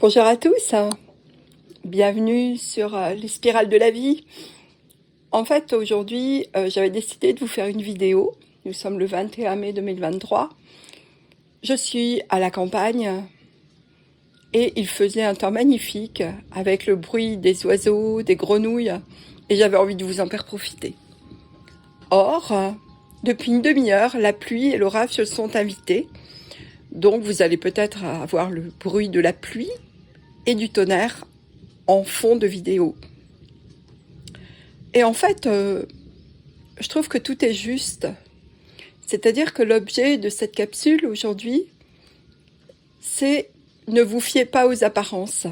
Bonjour à tous, bienvenue sur les spirales de la vie. En fait, aujourd'hui, j'avais décidé de vous faire une vidéo. Nous sommes le 21 mai 2023. Je suis à la campagne et il faisait un temps magnifique avec le bruit des oiseaux, des grenouilles, et j'avais envie de vous en faire profiter. Or, depuis une demi-heure, la pluie et l'orage se sont invités. Donc vous allez peut-être avoir le bruit de la pluie et du tonnerre en fond de vidéo. Et en fait, je trouve que tout est juste. C'est-à-dire que l'objet de cette capsule aujourd'hui, c'est ne vous fiez pas aux apparences.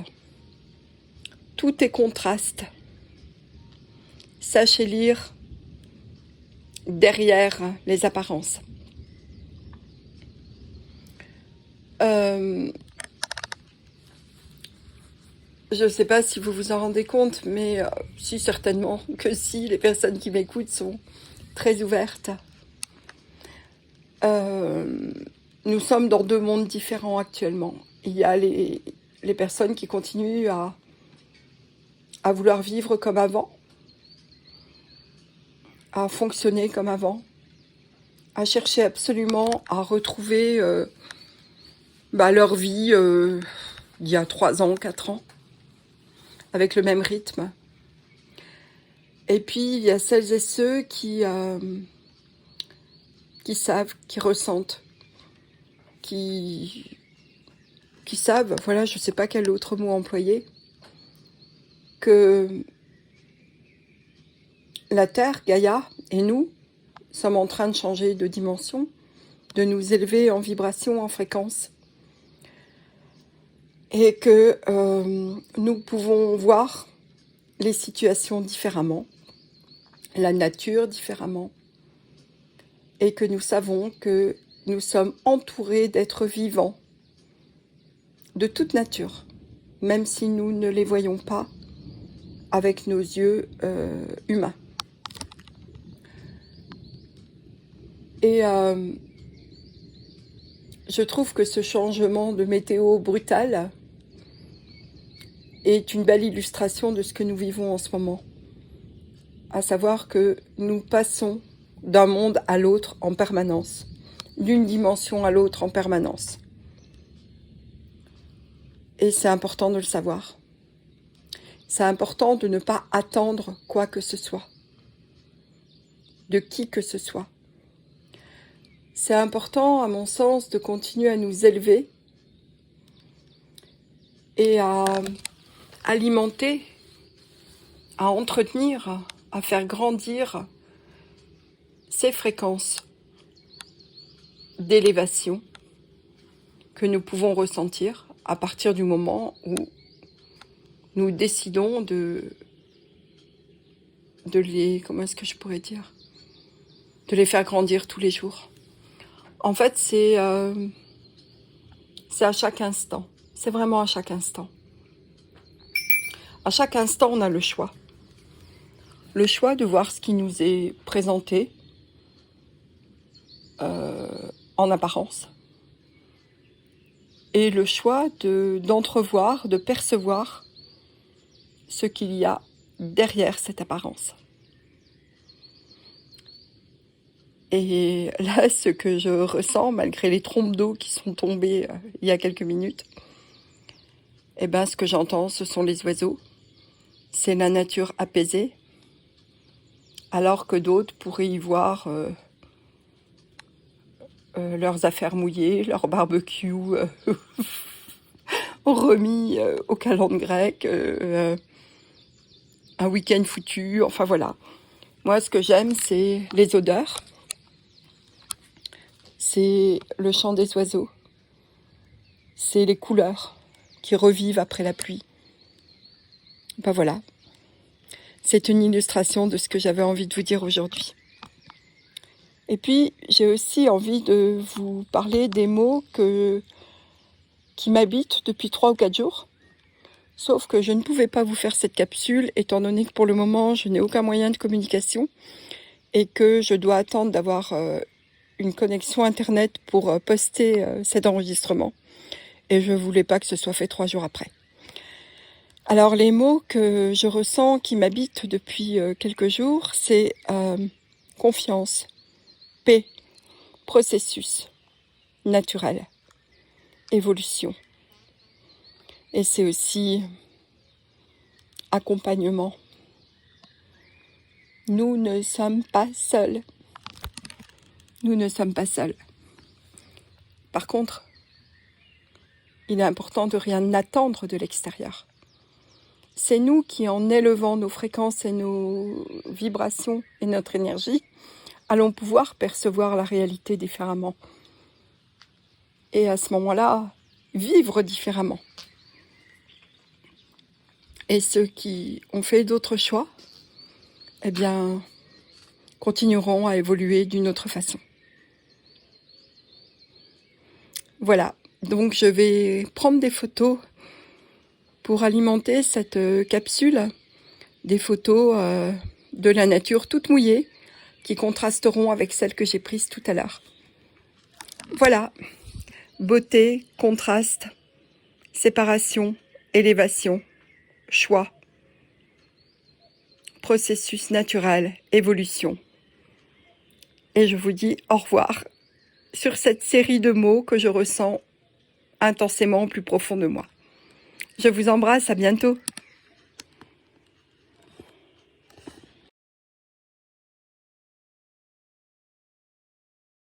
Tout est contraste. Sachez lire derrière les apparences. Je ne sais pas si vous vous en rendez compte, mais si, certainement que si, les personnes qui m'écoutent sont très ouvertes. Nous sommes dans deux mondes différents actuellement. Il y a les personnes qui continuent à vouloir vivre comme avant, à fonctionner comme avant, à chercher absolument à retrouver leur vie d'il y a 3 ans, 4 ans, avec le même rythme. Et puis, il y a celles et ceux qui savent, qui ressentent, qui savent, voilà, je ne sais pas quel autre mot employer, que la Terre, Gaïa, et nous sommes en train de changer de dimension, de nous élever en vibration, en fréquence. Et que nous pouvons voir les situations différemment, la nature différemment, et que nous savons que nous sommes entourés d'êtres vivants, de toute nature, même si nous ne les voyons pas avec nos yeux humains. Et je trouve que ce changement de météo brutal est une belle illustration de ce que nous vivons en ce moment. À savoir que nous passons d'un monde à l'autre en permanence, d'une dimension à l'autre en permanence. Et c'est important de le savoir. C'est important de ne pas attendre quoi que ce soit, de qui que ce soit. C'est important, à mon sens, de continuer à nous élever et à alimenter, à entretenir, à faire grandir ces fréquences d'élévation que nous pouvons ressentir à partir du moment où nous décidons de les, comment est-ce que je pourrais dire, de les faire grandir tous les jours. En fait, c'est à chaque instant. C'est vraiment à chaque instant. À chaque instant, on a le choix. Le choix de voir ce qui nous est présenté en apparence. Et le choix d'entrevoir, de percevoir ce qu'il y a derrière cette apparence. Et là, ce que je ressens, malgré les trompes d'eau qui sont tombées il y a quelques minutes, eh ben, ce que j'entends, ce sont les oiseaux. C'est la nature apaisée, alors que d'autres pourraient y voir leurs affaires mouillées, leur barbecue remis aux calendes grecques, un week-end foutu, enfin voilà. Moi, ce que j'aime, c'est les odeurs, c'est le chant des oiseaux, c'est les couleurs qui revivent après la pluie. Ben voilà, c'est une illustration de ce que j'avais envie de vous dire aujourd'hui. Et puis, j'ai aussi envie de vous parler des mots qui m'habitent depuis 3 ou 4 jours. Sauf que je ne pouvais pas vous faire cette capsule, étant donné que pour le moment, je n'ai aucun moyen de communication et que je dois attendre d'avoir une connexion Internet pour poster cet enregistrement. Et je ne voulais pas que ce soit fait 3 jours après. Alors les mots que je ressens qui m'habitent depuis quelques jours, c'est confiance, paix, processus, naturel, évolution. Et c'est aussi accompagnement. Nous ne sommes pas seuls. Nous ne sommes pas seuls. Par contre, il est important de rien attendre de l'extérieur. C'est nous qui, en élevant nos fréquences et nos vibrations et notre énergie, allons pouvoir percevoir la réalité différemment. Et à ce moment-là, vivre différemment. Et ceux qui ont fait d'autres choix, eh bien, continueront à évoluer d'une autre façon. Voilà, donc je vais prendre des photos pour alimenter cette capsule, des photos de la nature toute mouillée, qui contrasteront avec celles que j'ai prises tout à l'heure. Voilà, beauté, contraste, séparation, élévation, choix, processus naturel, évolution. Et je vous dis au revoir sur cette série de mots que je ressens intensément au plus profond de moi. Je vous embrasse, à bientôt.